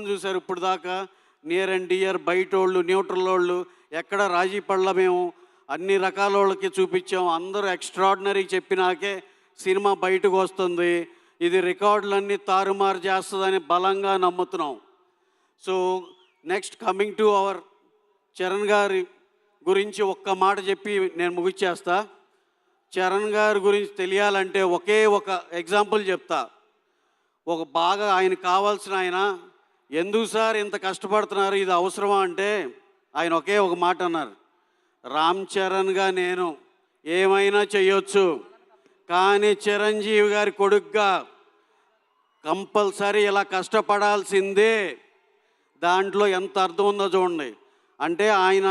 ఎంతమంది చూశారు ఇప్పుడు దాకా? నియర్ అండ్ డియర్, బయటోళ్ళు, న్యూట్రల్ వాళ్ళు, ఎక్కడ రాజీ పడల మేము. అన్ని రకాల వాళ్ళకి చూపించాం. అందరూ ఎక్స్ట్రాడినరీ చెప్పినాకే సినిమా బయటకు వస్తుంది. ఇది రికార్డులన్నీ తారుమారు చేస్తుందని బలంగా నమ్ముతున్నాం. So next coming to our Charan గారి గురించి ఒక్క మాట చెప్పి నేను ముగిచ్చేస్తా. చరణ్ గారి గురించి తెలియాలంటే ఒకే ఒక ఎగ్జాంపుల్ చెప్తా. ఒక బాగా ఆయన కావాల్సిన ఆయన, ఎందుకు సార్ ఇంత కష్టపడుతున్నారు, ఇది అవసరమా అంటే ఆయన ఒకే ఒక మాట అన్నారు, రామ్ చరణ్గా నేను ఏమైనా చేయొచ్చు, కానీ చిరంజీవి గారి కొడుకుగా కంపల్సరీ ఇలా కష్టపడాల్సిందే. దాంట్లో ఎంత అర్థం ఉందో చూడండి. అంటే ఆయన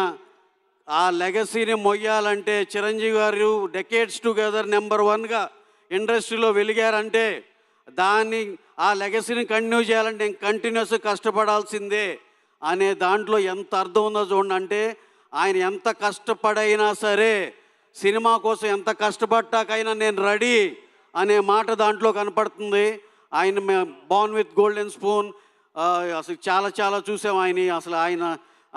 ఆ లెగసీని మొయ్యాలంటే, చిరంజీవి గారు డెకేడ్స్ టుగెదర్ నెంబర్ 1గా ఇండస్ట్రీలో వెలిగారంటే, దాన్ని ఆ లెగసీని కంటిన్యూ చేయాలంటే కంటిన్యూస్గా కష్టపడాల్సిందే అనే దాంట్లో ఎంత అర్థం ఉందో చూడండి. అంటే ఆయన ఎంత కష్టపడైనా సరే, సినిమా కోసం ఎంత కష్టపడ్డాకైనా నేను రెడీ అనే మాట దాంట్లో కనపడుతుంది. ఆయన బార్న్ విత్ గోల్డెన్ స్పూన్ అసలు చాలా చాలా చూసాం ఆయన. అసలు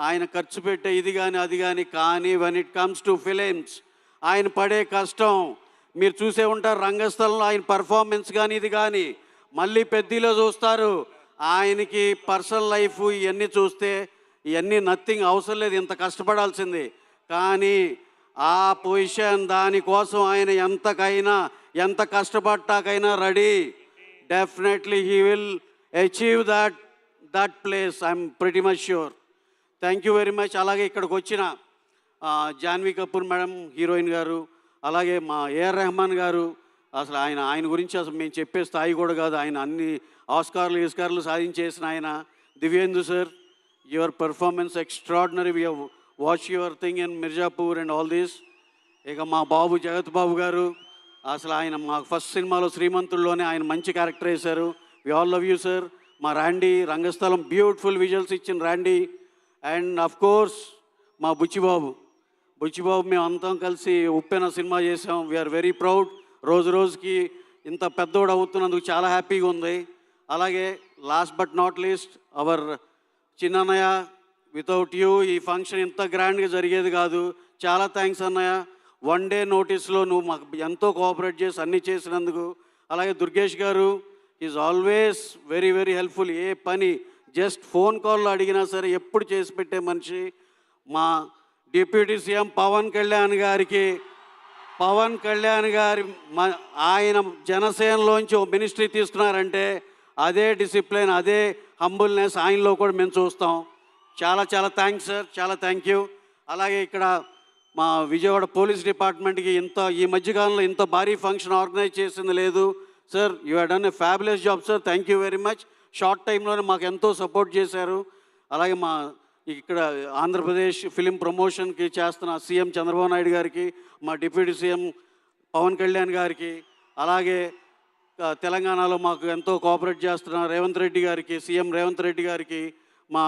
ఆయన ఖర్చు పెట్టే ఇది కానీ అది కానీ when it comes to films ఆయన పడే కష్టం మీరు చూసే ఉంటారు. రంగస్థలంలో ఆయన పర్ఫార్మెన్స్ కానీ ఇది కానీ, మళ్ళీ పెద్దలో చూస్తారు. ఆయనకి పర్సనల్ లైఫ్ ఇవన్నీ చూస్తే ఇవన్నీ నథింగ్, అవసరం లేదు, ఇంత కష్టపడాల్సింది. కానీ ఆ పొజిషన్ దానికోసం ఆయన ఎంత కష్టపడ్డాకైనా ready. Definitely he will achieve that place, I'm pretty much sure. Thank you very much. అలాగే ఇక్కడికి వచ్చిన జాన్వీ కపూర్ మేడం హీరోయిన్ గారు, అలాగే మా ఏఆర్ రెహమాన్ గారు, అసలు ఆయన గురించి అసలు మేము చెప్పే స్థాయి కూడా కాదు. ఆయన అన్ని ఆస్కార్లు సాధించేసిన ఆయన. Divyendu sir, your performance extraordinary, we have watch your thing in Mirzapur and all this. ఇక మా బాబు జగత్ బాబు గారు, అసలు ఆయన మా ఫస్ట్ సినిమాలో శ్రీమంతుల్లోనే ఆయన మంచి క్యారెక్టర్ వేశారు. We all love you sir. మా ర్యాండీ, రంగస్థలం బ్యూటిఫుల్ విజువల్స్ ఇచ్చిన ర్యాండీ. అండ్ అఫ్ కోర్స్ మా బుచ్చిబాబు మేము అంతా కలిసి ఉప్పెన సినిమా చేసాం. We are very proud. రోజుకి ఇంత పెద్దోడు అవుతున్నందుకు చాలా హ్యాపీగా ఉంది. అలాగే last but not least our చిన్నన్నయ్య, వితౌట్ యూ ఈ ఫంక్షన్ ఇంత గ్రాండ్గా జరిగేది కాదు. చాలా థ్యాంక్స్ అన్నయ్య. 1 డే నోటీస్లో నువ్వు మాకు ఎంతో కోఆపరేట్ చేసి అన్నీ చేసినందుకు. అలాగే Durgesh garu, is always very very helpful. ఏ పని జస్ట్ ఫోన్ కాల్లో అడిగినా సరే ఎప్పుడు చేసి పెట్టే మనిషి. మా డిప్యూటీ సీఎం పవన్ కళ్యాణ్ గారి ఆయన జనసేనలోంచి ఒక మినిస్ట్రీ తీసుకున్నారంటే అదే డిసిప్లిన్, అదే హంబుల్నెస్ ఆయనలో కూడా మేము చూస్తాం. చాలా చాలా థ్యాంక్స్ సార్, చాలా థ్యాంక్ యూ. అలాగే ఇక్కడ మా విజయవాడ పోలీస్ డిపార్ట్మెంట్కి ఈ మధ్యకాలంలో ఇంత భారీ ఫంక్షన్ ఆర్గనైజ్ చేసింది లేదు sir. You have done a fabulous job sir. Thank you very much. Short టైంలోనే మాకు ఎంతో సపోర్ట్ చేశారు. అలాగే మా ఇక్కడ ఆంధ్రప్రదేశ్ ఫిలిం ప్రమోషన్కి చేస్తున్న సీఎం చంద్రబాబు నాయుడు గారికి, మా డిప్యూటీ సీఎం పవన్ కళ్యాణ్ గారికి, అలాగే తెలంగాణలో మాకు ఎంతో కోఆపరేట్ చేస్తున్న రేవంత్ రెడ్డి గారికి, సీఎం రేవంత్ రెడ్డి గారికి, మా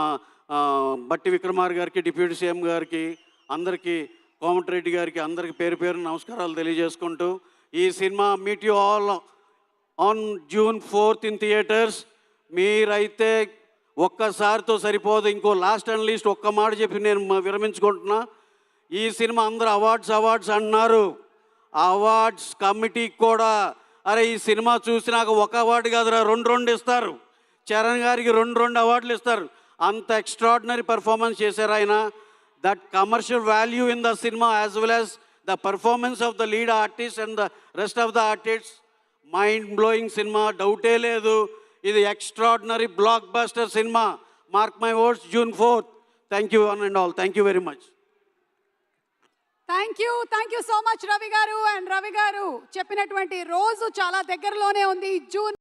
బట్టి విక్రమార్ గారికి, డిప్యూటీ సీఎం గారికి, అందరికీ, కోమటిరెడ్డి గారికి, అందరికీ పేరు పేరు నమస్కారాలు తెలియజేసుకుంటూ, ఈ cinema meet you all on June 4th in theatres. మీరైతే ఒక్కసారితో సరిపోదు. ఇంకో లాస్ట్ అండ్ లీస్ట్ ఒక్క మాట చెప్పి నేను విరమించుకుంటున్నా. ఈ సినిమా అందరూ అవార్డ్స్ అన్నారు. అవార్డ్స్ కమిటీకి కూడా అరే ఈ సినిమా చూసినాక ఒక అవార్డు కాదురా, 2 ఇస్తారు. చరణ్ గారికి 2 అవార్డులు ఇస్తారు. అంత ఎక్స్ట్రాడినరీ పర్ఫార్మెన్స్ చేశారు ఆయన. That commercial value in the cinema as well as the performance of the lead artist and the rest of the artist, mind blowing cinema, డౌటే లేదు. ఇది extraordinary block buster cinema. Mark my words, June 4th. Thank you one and all. Thank you very much. Thank you so much Ravi గారు. And Ravi గారు చెప్పినటువంటి రోజు చాలా దగ్గరలోనే ఉంది, June